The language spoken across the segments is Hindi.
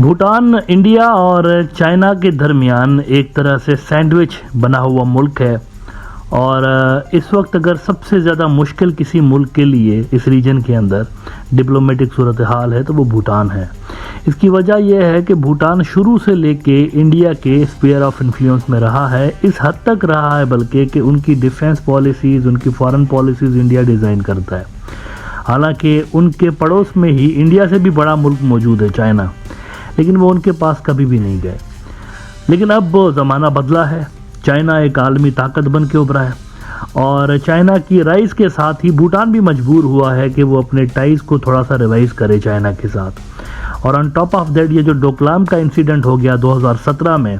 भूटान इंडिया और चाइना के दरमियान एक तरह से सैंडविच बना हुआ मुल्क है और इस वक्त अगर सबसे ज़्यादा मुश्किल किसी मुल्क के लिए इस रीजन के अंदर डिप्लोमेटिक सूरत हाल है तो वो भूटान है। इसकी वजह यह है कि भूटान शुरू से लेके इंडिया के स्फीयर ऑफ इन्फ्लुएंस में रहा है, इस हद तक रहा है बल्कि कि उनकी डिफेंस पॉलिसीज़, उनकी फॉरेन पॉलिसीज़ इंडिया डिज़ाइन करता है। हालांकि उनके पड़ोस में ही इंडिया से भी बड़ा मुल्क मौजूद है चाइना, लेकिन वो उनके पास कभी भी नहीं गए। लेकिन अब वो ज़माना बदला है, चाइना एक आलमी ताकत बन के उभरा है और चाइना की राइज के साथ ही भूटान भी मजबूर हुआ है कि वो अपने टाइज को थोड़ा सा रिवाइज करे चाइना के साथ। और ऑन टॉप ऑफ दैट ये जो डोकलाम का इंसिडेंट हो गया 2017 में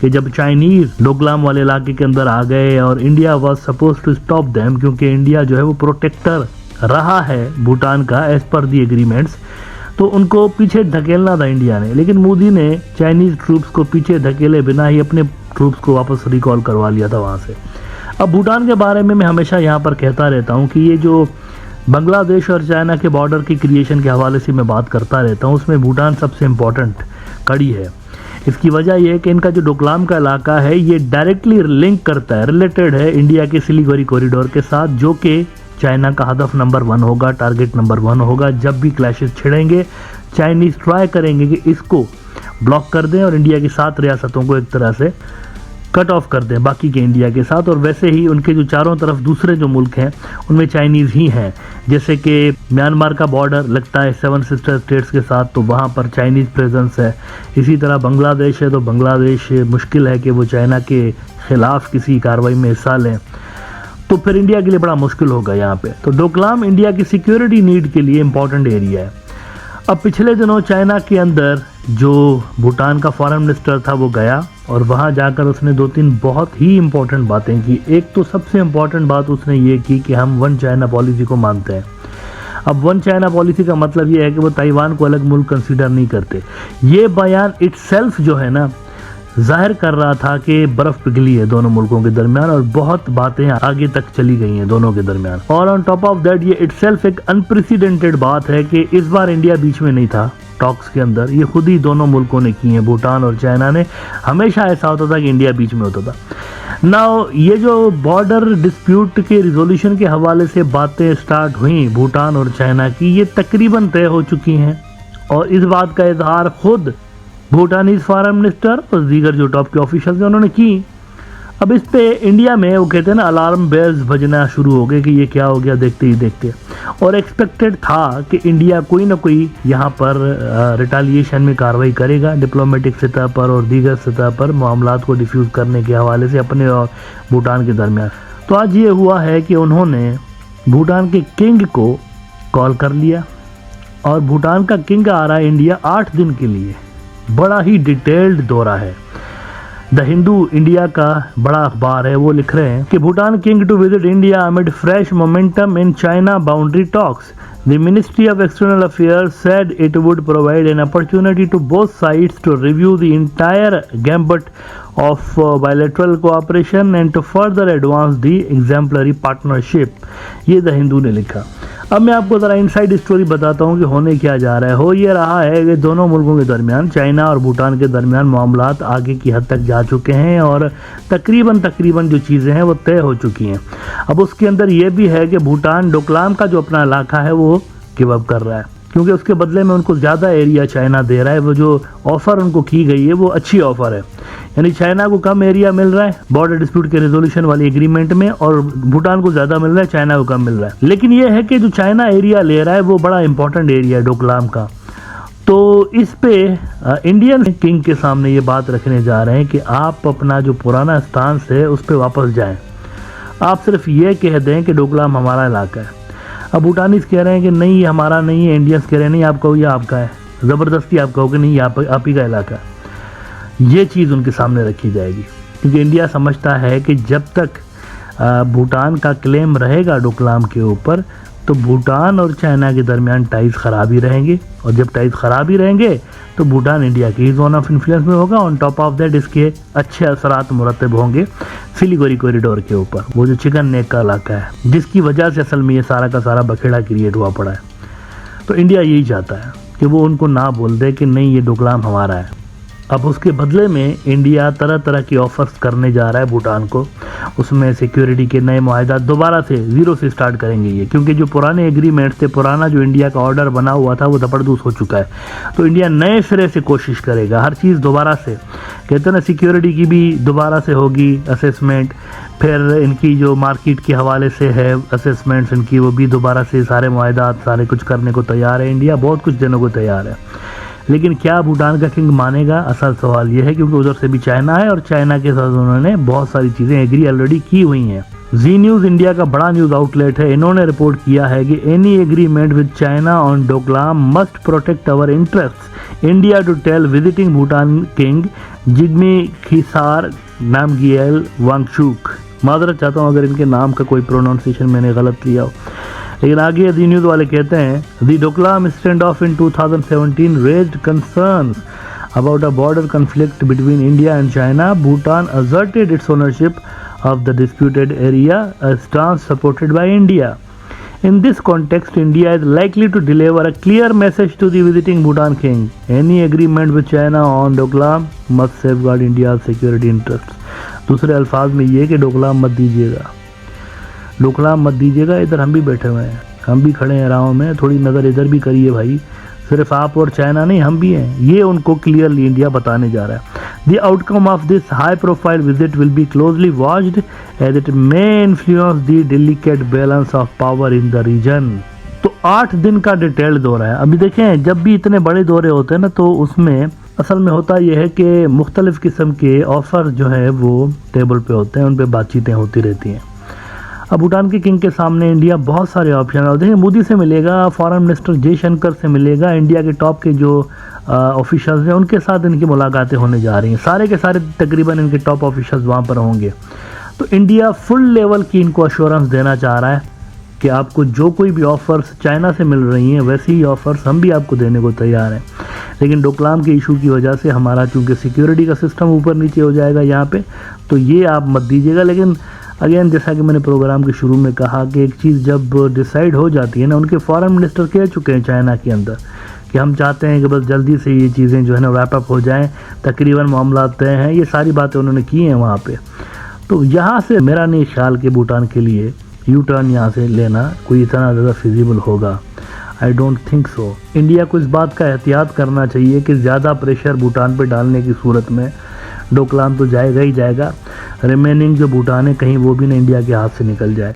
कि जब चाइनीज़ डोकलाम वाले इलाके के अंदर आ गए और India was suppose to stop them, क्योंकि इंडिया जो है वो प्रोटेक्टर रहा है भूटान का एज पर दी एग्रीमेंट्स, तो उनको पीछे धकेलना था इंडिया ने। लेकिन मोदी ने चाइनीज़ ट्रूप्स को पीछे धकेले बिना ही अपने ट्रूप्स को वापस रिकॉल करवा लिया था वहाँ से। अब भूटान के बारे में मैं हमेशा यहाँ पर कहता रहता हूँ कि ये जो बांग्लादेश और चाइना के बॉर्डर की क्रिएशन के हवाले से मैं बात करता रहता हूँ, उसमें भूटान सबसे इम्पॉर्टेंट कड़ी है। इसकी वजह यह है कि इनका जो डोकलाम का इलाका है ये डायरेक्टली लिंक करता है, रिलेटेड है इंडिया के सिलीगुड़ी कॉरिडोर के साथ, जो कि चाइना का हदफ नंबर 1 होगा, टारगेट नंबर 1 होगा। जब भी क्लैशेस छिड़ेंगे चाइनीज़ ट्राई करेंगे कि इसको ब्लॉक कर दें और इंडिया की 7 रियासतों को एक तरह से कट ऑफ कर दें बाकी के इंडिया के साथ। और वैसे ही उनके जो चारों तरफ दूसरे जो मुल्क हैं उनमें चाइनीज़ ही हैं, जैसे कि म्यांमार का बॉर्डर लगता है 7 सिस्टर स्टेट्स के साथ, तो वहाँ पर चाइनीज़ प्रेजेंस है। इसी तरह बांग्लादेश है तो बांग्लादेश मुश्किल है कि वो चाइना के ख़िलाफ़ किसी कार्रवाई में हिस्सा लें, तो फिर इंडिया के लिए बड़ा मुश्किल होगा यहाँ पे। तो डोकलाम इंडिया की सिक्योरिटी नीड के लिए इम्पॉर्टेंट एरिया है। अब पिछले दिनों चाइना के अंदर जो भूटान का फॉरेन मिनिस्टर था वो गया और वहाँ जाकर उसने 2-3 बहुत ही इम्पोर्टेंट बातें की। एक तो सबसे इम्पॉर्टेंट बात उसने ये की कि हम वन चाइना पॉलिसी को मानते हैं। अब वन चाइना पॉलिसी का मतलब ये है कि वो ताइवान को अलग मुल्क कंसीडर नहीं करते। ये बयान इटसेल्फ जो है ना जाहिर कर रहा था कि बर्फ़ पिघली है दोनों मुल्कों के दरमियान और बहुत बातें आगे तक चली गई हैं दोनों के दरमियान। और ऑन टॉप ऑफ दैट ये इटसेल्फ एक अनप्रेसिडेंटेड बात है कि इस बार इंडिया बीच में नहीं था टॉक्स के अंदर, ये खुद ही दोनों मुल्कों ने की हैं, भूटान और चाइना ने। हमेशा ऐसा होता था कि इंडिया बीच में होता था। नाउ ये जो बॉर्डर डिस्प्यूट के रिजोल्यूशन के हवाले से बातें स्टार्ट हुई भूटान और चाइना की, ये तकरीबन तय हो चुकी हैं और इस बात का इजहार खुद भूटानीज फॉरेन मिनिस्टर और दीगर जो टॉप के ऑफिशियल्स हैं उन्होंने की। अब इस पे इंडिया में वो कहते हैं ना अलार्म बेल्स बजना शुरू हो गए कि ये क्या हो गया देखते ही देखते। और एक्सपेक्टेड था कि इंडिया कोई ना कोई यहाँ पर रिटालिएशन में कार्रवाई करेगा डिप्लोमेटिक सतह पर और दीगर सतह पर मामलात को डिफ्यूज़ करने के हवाले से अपने और भूटान के दरमियान। तो आज ये हुआ है कि उन्होंने भूटान के किंग को कॉल कर लिया और भूटान का किंग आ रहा है इंडिया 8 दिन के लिए। बड़ा ही डिटेल्ड दौरा है। द हिंदू इंडिया का बड़ा अखबार है, वो लिख रहे हैं कि Bhutan king to visit India amid fresh momentum in China boundary talks. The Ministry of External Affairs said it would provide an opportunity to both sides to review the entire gambit of bilateral cooperation and to further advance the exemplary partnership। ये द हिंदू ने लिखा। अब मैं आपको ज़रा इनसाइड स्टोरी बताता हूँ कि होने क्या जा रहा है। हो ये रहा है कि दोनों मुल्कों के दरमियान, चाइना और भूटान के दरमियान मामलात आगे की हद तक जा चुके हैं और तकरीबन जो चीज़ें हैं वो तय हो चुकी हैं। अब उसके अंदर ये भी है कि भूटान डोकलाम का जो अपना इलाका है वो गिव अप कर रहा है, क्योंकि उसके बदले में उनको ज़्यादा एरिया चाइना दे रहा है। वो जो ऑफ़र उनको की गई है वो अच्छी ऑफ़र है, यानी चाइना को कम एरिया मिल रहा है बॉर्डर डिस्प्यूट के रेजोल्यूशन वाली एग्रीमेंट में और भूटान को ज़्यादा मिल रहा है, चाइना को कम मिल रहा है। लेकिन ये है कि जो चाइना एरिया ले रहा है वो बड़ा इंपॉर्टेंट एरिया है डोकलाम का। तो इस पे इंडियन किंग के सामने ये बात रखने जा रहे हैं कि आप अपना जो पुराना स्टांस है उस पर वापस जाएँ। आप सिर्फ ये कह दें कि डोकलाम हमारा इलाका है। अब भूटानीज कह रहे हैं कि नहीं ये हमारा नहीं है, इंडियंस कह रहे हैं नहीं आप कहो ये आपका है, ज़बरदस्ती आप कहो कि नहीं आप ही का इलाका है। ये चीज़ उनके सामने रखी जाएगी, क्योंकि इंडिया समझता है कि जब तक भूटान का क्लेम रहेगा डोकलाम के ऊपर तो भूटान और चाइना के दरमियान टाइज ख़राब ही रहेंगे और जब टाइज ख़राब ही रहेंगे तो भूटान इंडिया की जोन ऑफ इन्फ्लुएंस में होगा। ऑन टॉप ऑफ दैट इसके अच्छे असरात मुरतब होंगे सिलीगुड़ी कॉरिडोर के ऊपर, वो जो चिकन नेक का इलाका है जिसकी वजह से असल में ये सारा का सारा बखेड़ा क्रिएट हुआ पड़ा है। तो इंडिया यही चाहता है कि वो उनको ना बोल दे कि नहीं ये डोकलाम हमारा है। अब उसके बदले में इंडिया तरह तरह की ऑफर्स करने जा रहा है भूटान को। उसमें सिक्योरिटी के नए मुआहदा दोबारा से ज़ीरो से स्टार्ट करेंगे ये, क्योंकि जो पुराने एग्रीमेंट्स थे, पुराना जो इंडिया का ऑर्डर बना हुआ था वो धपड़धूस हो चुका है। तो इंडिया नए सिरे से कोशिश करेगा, हर चीज़ दोबारा से, कहते हैं ना, सिक्योरिटी की भी दोबारा से होगी असेसमेंट, फिर इनकी जो मार्केट के हवाले से है असेसमेंट्स इनकी, वो भी दोबारा से सारे मुआहदात सारे कुछ करने को तैयार है। इंडिया बहुत कुछ देने को तैयार है, लेकिन क्या भूटान का किंग मानेगा, असल सवाल ये है, क्योंकि उधर से भी चाइना है और चाइना के साथ उन्होंने बहुत सारी चीज़ें एग्री ऑलरेडी की हुई हैं। जी न्यूज़ इंडिया का बड़ा न्यूज़ आउटलेट है, इन्होंने रिपोर्ट किया है कि any agreement with China on Doklam must protect our interest. India to tell visiting Bhutan king Jigme Khesar Namgyel Wangchuck. माजरत चाहता हूँ अगर इनके नाम का कोई प्रोनाउंसिएशन मैंने गलत लिया हो, लेकिन आगे दी न्यूज़ वाले कहते हैं the Doklam stand of in 2017 raised concerns about a border conflict between India and China. Bhutan asserted its ownership of the disputed area, a stance supported by India. In this context, India is likely to deliver a clear message to the visiting Bhutan king. Any agreement with China on Doklam must safeguard India's security interests. दूसरे अल्फाज में ये कि डोकलाम मत दीजिएगा, डोकलाम मत दीजिएगा। इधर हम भी बैठे हुए हैं, हम भी खड़े हैं राहों में, थोड़ी नज़र इधर भी करिए भाई, सिर्फ आप और चाइना नहीं, हम भी हैं। ये उनको क्लियरली इंडिया बताने जा रहा है। The outcome of this high profile visit will be closely watched as it may influence the delicate balance of power in the region. तो 8 दिन का डिटेल दौरा है। अभी देखें, जब भी इतने बड़े दौरे होते हैं ना, तो उसमें असल में होता यह है कि मुख्तलिफ़ किस्म के ऑफ़र जो है वो टेबल पे होते हैं, उन पर बातचीतें होती रहती हैं। अब भूटान के किंग के सामने इंडिया बहुत सारे ऑप्शन है। और देखिए, मोदी से मिलेगा, फॉरेन मिनिस्टर जयशंकर से मिलेगा, इंडिया के टॉप के जो ऑफिशल्स हैं उनके साथ इनकी मुलाकातें होने जा रही हैं। सारे के सारे तकरीबन इनके टॉप ऑफिशल्स वहाँ पर होंगे। तो इंडिया फुल लेवल की इनको अश्योरेंस देना चाह रहा है कि आपको जो कोई भी ऑफ़र्स चाइना से मिल रही हैं वैसे ही ऑफ़र्स हम भी आपको देने को तैयार हैं। लेकिन डोकलाम के इशू की वजह से हमारा चूँकि सिक्योरिटी का सिस्टम ऊपर नीचे हो जाएगा यहाँ पे, तो ये आप मत दीजिएगा। लेकिन अगेन, जैसा कि मैंने प्रोग्राम के शुरू में कहा कि एक चीज़ जब डिसाइड हो जाती है ना, उनके फॉरेन मिनिस्टर कह चुके हैं चाइना के अंदर कि हम चाहते हैं कि बस जल्दी से ये चीज़ें जो है ना रैप अप हो जाएं, तकरीबन मामला तय हैं, ये सारी बातें उन्होंने की हैं वहाँ पे। तो यहाँ से मेरा नहीं ख्याल कि भूटान के लिए यू टर्न यहाँ से लेना कोई इतना ज़्यादा फिजिबल होगा। I don't think so. India को इस बात का एहतियात करना चाहिए कि ज़्यादा प्रेशर भूटान पर डालने की सूरत में डोकलाम तो जाएगा ही जाएगा, रिमेनिंग जो भूटान है कहीं वो भी ना इंडिया के हाथ से निकल जाए।